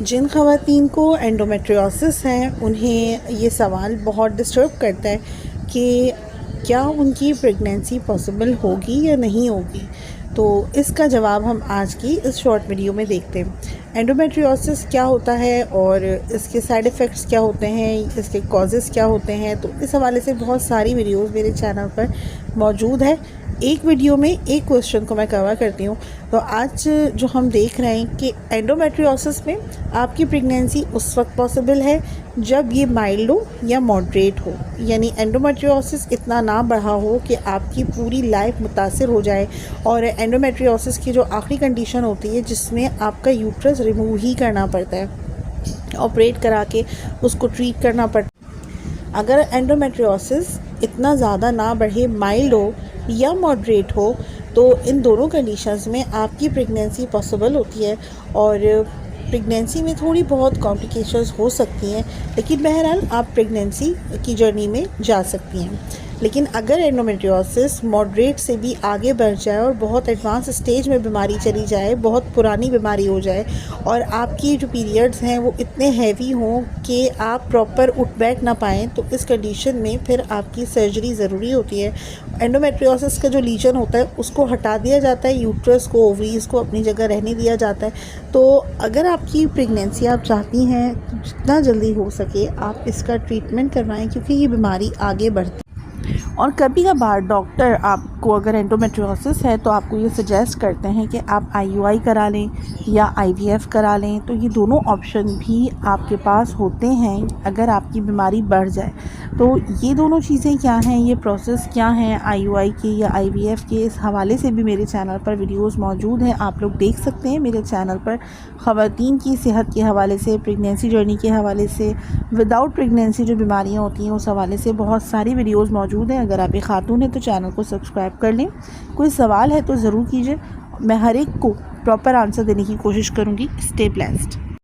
जिन ख़वातीन को एंडोमेट्रियोसिस है उन्हें ये सवाल बहुत डिस्टर्ब करता है कि क्या उनकी प्रेगनेंसी पॉसिबल होगी या नहीं होगी। तो इसका जवाब हम आज की इस शॉर्ट वीडियो में देखते हैं। एंडोमेट्रियोसिस क्या होता है और इसके साइड इफ़ेक्ट्स क्या होते हैं, इसके कॉजेज़ क्या होते हैं। तो इस हवाले से बहुत सारी वीडियोज़ मेरे चैनल पर मौजूद है। एक वीडियो में एक क्वेश्चन को मैं कवर करती हूँ। तो आज जो हम देख रहे हैं कि एंडोमेट्रियोसिस में आपकी प्रेगनेंसी उस वक्त पॉसिबल है जब ये माइल्ड हो या मॉडरेट हो, यानी एंडोमेट्रियोसिस इतना ना बढ़ा हो कि आपकी पूरी लाइफ मुतासिर हो जाए। और एंडोमेट्रियोसिस की जो आखिरी कंडीशन होती है जिसमें आपका यूट्रस रिमूव ही करना पड़ता है, ऑपरेट करा के उसको ट्रीट करना पड़ता है। अगर एंडोमेट्रियोसिस इतना ज़्यादा ना बढ़े, माइल्ड हो या मॉडरेट हो, तो इन दोनों कंडीशंस में आपकी प्रेगनेंसी पॉसिबल होती है। और प्रेगनेंसी में थोड़ी बहुत कॉम्प्लिकेशंस हो सकती हैं, लेकिन बहरहाल आप प्रेगनेंसी की जर्नी में जा सकती हैं। लेकिन अगर एंडोमेट्रियोसिस मॉडरेट से भी आगे बढ़ जाए और बहुत एडवांस स्टेज में बीमारी चली जाए, बहुत पुरानी बीमारी हो जाए और आपकी जो पीरियड्स हैं वो इतने हैवी हों कि आप प्रॉपर उठ बैठ ना पाएँ, तो इस कंडीशन में फिर आपकी सर्जरी ज़रूरी होती है। एंडोमेट्रियोसिस का जो लीजन होता है उसको हटा दिया जाता है, यूट्रस को, ओवरीज को अपनी जगह रहने दिया जाता है। तो अगर आपकी प्रेगनेंसी आप चाहती हैं तो जितना जल्दी हो सके आप इसका ट्रीटमेंट करवाएं, क्योंकि ये बीमारी आगे बढ़ती है। और कभी कभार डॉक्टर आपको अगर एंडोमेट्रियोसिस है तो आपको ये सजेस्ट करते हैं कि आप आईयूआई करा लें या आईवीएफ करा लें। तो ये दोनों ऑप्शन भी आपके पास होते हैं अगर आपकी बीमारी बढ़ जाए। तो ये दोनों चीज़ें क्या हैं, ये प्रोसेस क्या हैं आईयूआई के या आईवीएफ के, इस हवाले से भी मेरे चैनल पर वीडियोस मौजूद हैं, आप लोग देख सकते हैं। मेरे चैनल पर ख़वातीन की सेहत के हवाले से, प्रेगनेंसी जर्नी के हवाले से, विदाउट प्रेगनेंसी जो बीमारियाँ होती हैं उस हवाले से बहुत सारी वीडियोज़ मौजूद हैं। अगर आप एक खातून हैं तो चैनल को सब्सक्राइब कर लें। कोई सवाल है तो ज़रूर कीजिए, मैं हर एक को प्रॉपर आंसर देने की कोशिश करूँगी। Stay blessed.